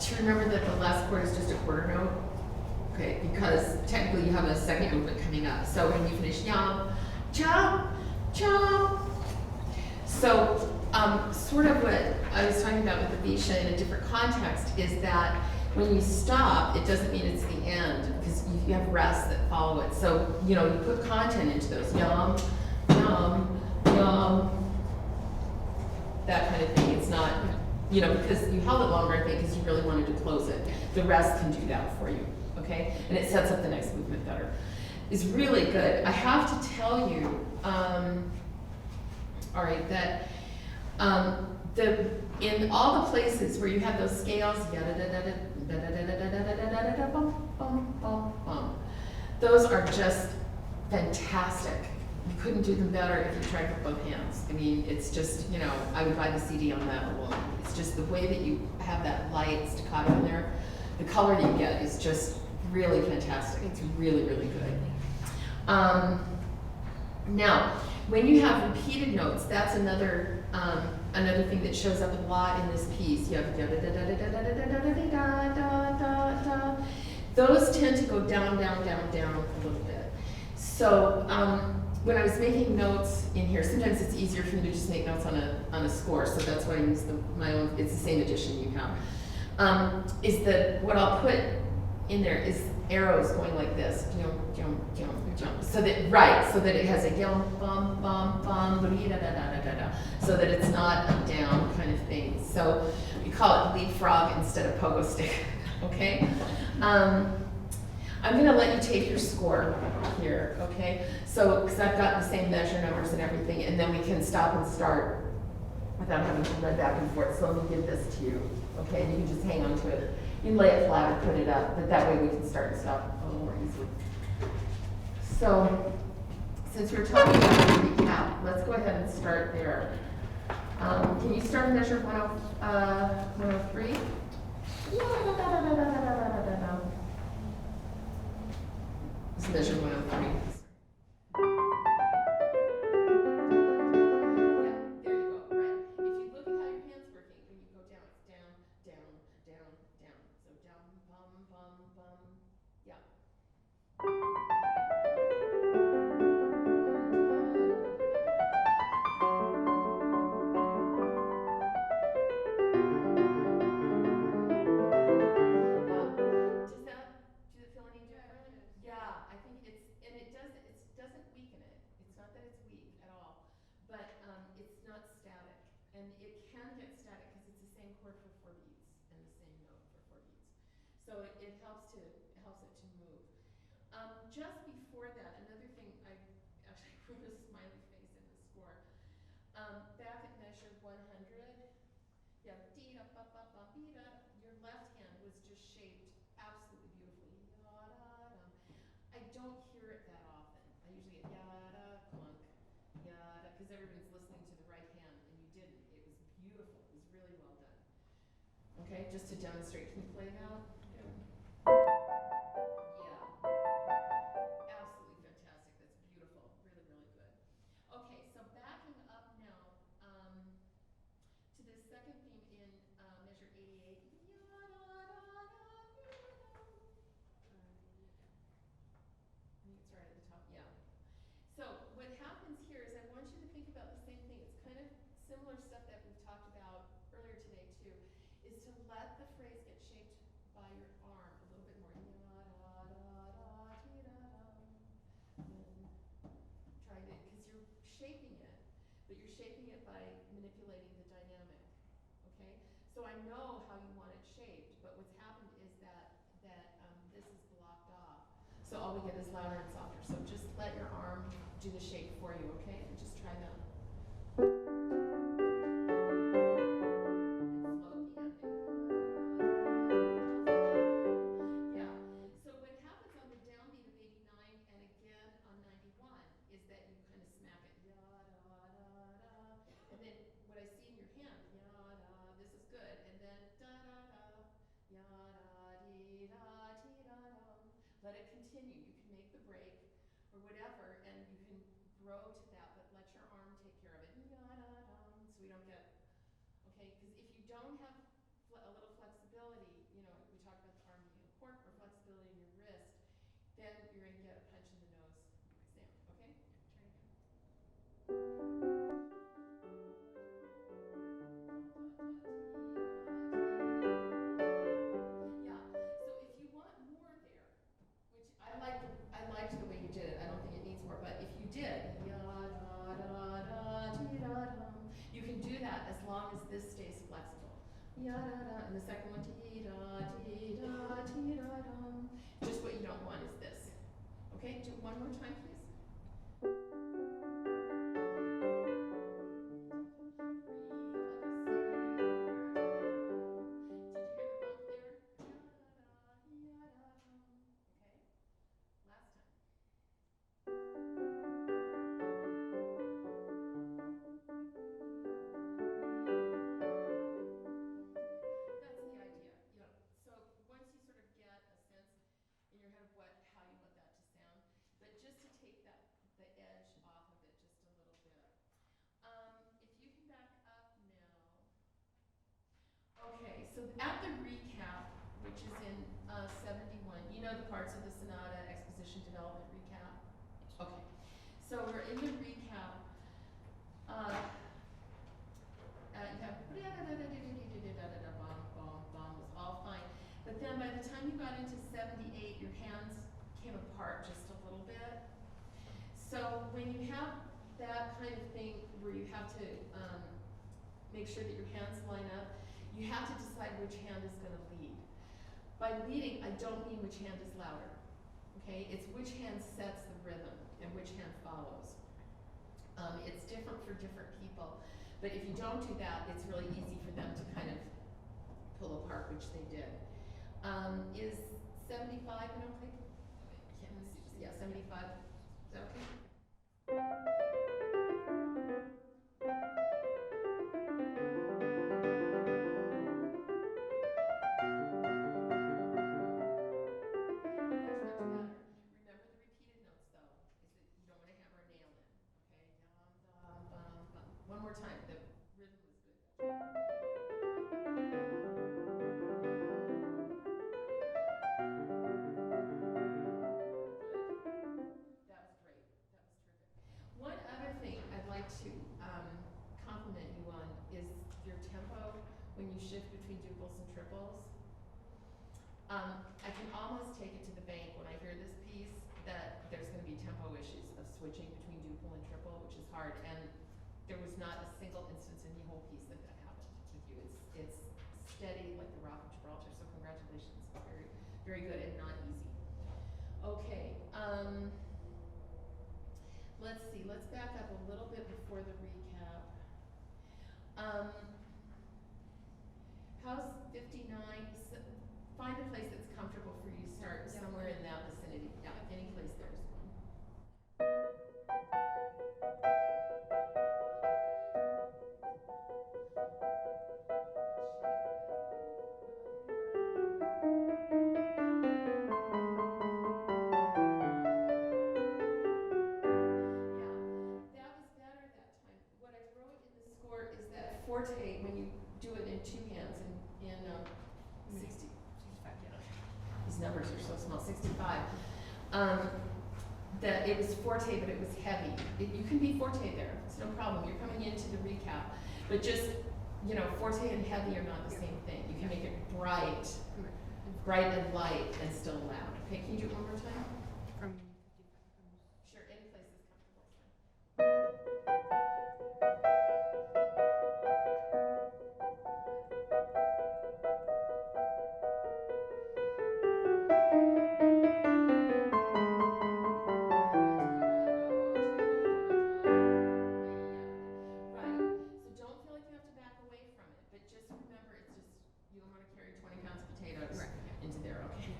to remember that the last chord is just a quarter note, okay? Because technically you have a second movement coming up. So when you finish yum, chop, chop. So sort of what I was talking about with the Visha in a different context is that when you stop, it doesn't mean it's the end, because you have rests that follow it. So, you know, you put content into those, yum, yum, yum, that kind of thing. It's not, you know, because you held it longer, I think, because you really wanted to close it. The rest can do that for you, okay? And it sets up the next movement better. It's really good. I have to tell you, all right, that in all the places where you have those scales, those are just fantastic. You couldn't do them better if you tried with both hands. I mean, it's just, you know, I would buy the CD on that alone. It's just the way that you have that light staccato in there, the color you get is just really fantastic. It's really, really good. Now, when you have repeated notes, that's another another thing that shows up a lot in this piece. You have da da da da da da da da da da da. Those tend to go down, down, down, down a little bit. So when I was making notes in here, sometimes it's easier for me to just make notes on a score. So that's why I use my own. It's the same edition you have. Is that what I'll put in there is arrows going like this, jump, jump, jump, jump. So that so that it has a yum, bum, bum, bum, da da da da da da, so that it's not a down kind of thing. So we call it leapfrog instead of pogo stick. Okay. I'm going to let you take your score here. Okay. So because I've got the same measure numbers and everything, and then we can stop and start without having to run back and forth. So let me give this to you. Okay. And you can just hang on to it. You can lay it flat or put it up, but that way we can start and stop a little more easily. So, since we're talking about recap, let's go ahead and start there. Can you start measure 103? Let's measure 103. And it can get static because it's the same chord for 4 beats and the same note for 4 beats. So it helps it to move. Just before that, another thing, I actually wrote a smiley face in the score. Back at measure 100, you have dee da ba ba bum dee da. Your left hand was just shaped absolutely beautifully. Ya-da-dum. I don't hear it that often. I usually get yada, clunk, yada, because everybody's listening to the right hand, and you didn't. It was beautiful. It was really well done. Okay, just to demonstrate, can you play that? Yeah. Absolutely fantastic. That's beautiful. Really, really good. Okay, so backing up now to the second theme in measure 88. I think it's right at the top. Yeah. So what happens here is I want you to think about the same thing. It's kind of similar stuff that we've talked about earlier today too, is to let the phrase get shaped by your arm a little bit more. Trying to, because you're shaping it, but you're shaping it by manipulating the dynamic. Okay? So I know how you want it shaped, but what's happened is that this is blocked off. So all we get is louder and softer. So just let your arm do the shape for you, okay? And just try that. And float the ending. Yeah. So what happens on the downbeat of 89 and again on 91 is that you kind of smack it. Ya-da-da-da. And then what I see in your hand, ya-da, this is good. And then da-da-da, ya-da-dee-da-dee-da-dum. Let it continue. You can make the break or whatever, and you can grow to that, but let your arm take care of it. So we don't get, okay, because if you don't have a little flexibility, then you're going to get a punch in the nose sound, okay? Try it again. Yeah, so if you want more there, which I liked the way you did it. I don't think it needs more, but if you did, you can do that as long as this stays flexible. And the second one, just what you don't want is this. Okay, do it one more time, please. Did you hear the bump there? Okay, last time. That's the idea. Yeah. So once you sort of get a sense in your head of how you want that to sound, but just to take the edge off of it just a little bit. If you can back up now. Okay, so at the recap, which is in 71, you know the parts of the sonata, exposition, development, recap? Okay, so we're in the recap. You have was all fine. But then by the time you got into 78, your hands came apart just a little bit. So when you have that kind of thing where you have to make sure that your hands line up, you have to decide which hand is going to lead. By leading, I don't mean which hand is louder. Okay, it's which hand sets the rhythm and which hand follows. It's different for different people, but if you don't do that, it's really easy for them to kind of pull apart, which they did. Is 75 an okay? Can't see. Yeah, 75. Is that okay? Remember the repeated notes, though, is that you don't want to hammer a nail in, okay? One more time. The rhythm was good. That was great. That was terrific. One other thing I'd like to compliment you on is your tempo when you shift between duples and triples. I can almost take it to the bank when I hear this piece that there's going to be tempo issues of switching between duple and triple, which is hard. And there was not a single instance in the whole piece that happened with you. It's steady like the Rock of Gibraltar. So congratulations, very very good and not easy. Okay, let's see. Let's back up a little bit before the recap. How's 59? Find a place that's comfortable for you to start somewhere in that vicinity. Yeah, any place there's one. Yeah, that was better that time. What I wrote in the score is that forte, when you do it in two hands, in 65, yeah. These numbers are so small, 65. That it was forte, but it was heavy. You can be forte there, it's no problem. You're coming into the recap. But just, forte and heavy are not the same thing. You can make it bright and light and still loud. Okay, can you do it one more time? From 55. Sure, any place is comfortable. But just remember, it's just, you don't want to carry 20 pounds of potatoes into there, okay?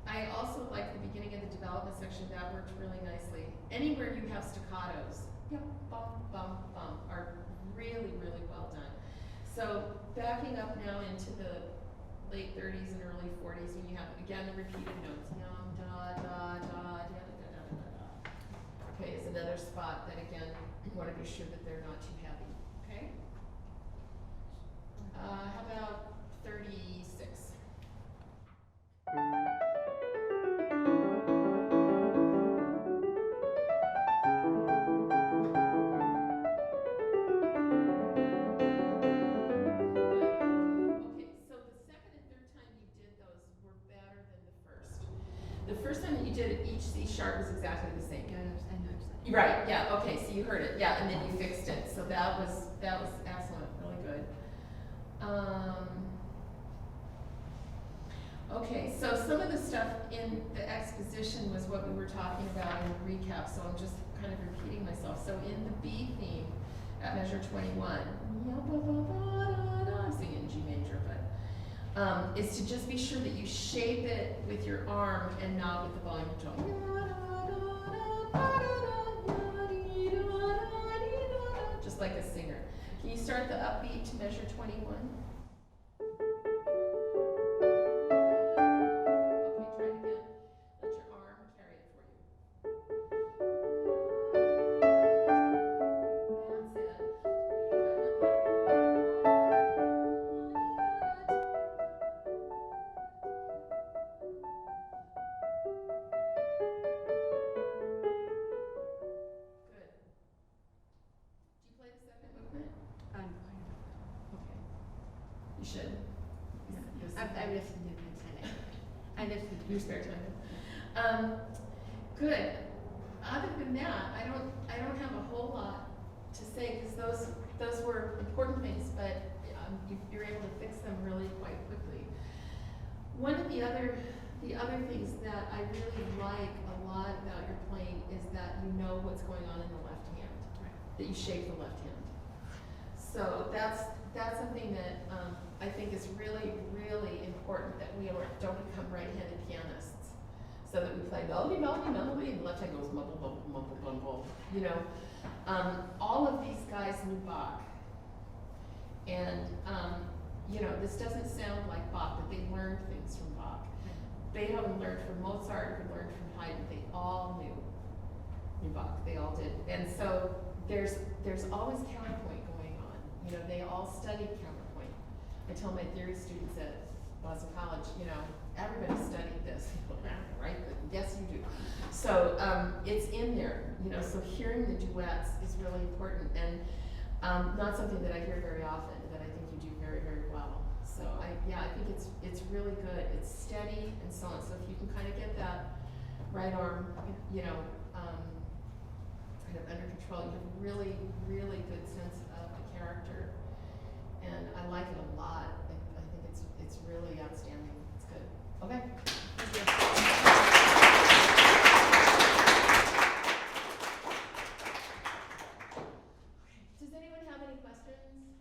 I also like the beginning of the development section. That worked really nicely. Anywhere you have staccatos, bum, bum, bum, are really, really well done. So backing up now into the late 30s and early 40s, when you have, again, the repeated notes. Yum, da, da, da, da, da, da, da, da, da. Okay, is another spot that, again, you want to be sure that they're not too heavy. Okay? How about 36? was excellent, really good. Okay, so some of the stuff in the exposition was what we were talking about in the recap, so I'm just kind of repeating myself. So in the B theme at measure 21, I'm singing in G major, but is to just be sure that you shape it with your arm and not with the volume tone. Just like a singer. Can you start the upbeat to measure 21? You should. I've listened to it today. I listened to your spare time. Good. Other than that, I don't have a whole lot to say because those were important things, but you're able to fix them really quite quickly. One of the other things that I really like a lot about your playing is that you know what's going on in the left hand, that you shape the left hand. So that's something that I think is really, really important, that we don't become right-handed pianists, so that we play melody, melody, melody, and the left hand goes mumble, mumble, mumble, mumble. You know, all of these guys knew Bach, and you know, this doesn't sound like Bach, but they learned things from Bach. Beethoven learned from Mozart, who learned from Haydn. They all knew Bach. They all did, and so there's always counterpoint going on. You know, they all studied counterpoint. I tell my theory students at Boston College, you know, everybody studied this, right? Yes, you do. So it's in there, you know, so hearing the duets is really important, and not something that I hear very often, that I think you do very, very well. So I think it's really good. It's steady and so on. So if you can kind of get that right arm, you know, kind of under control, you have a really, really good sense of the character. And I like it a lot. I think it's really outstanding. It's good. Okay. Thank you. Does anyone have any questions?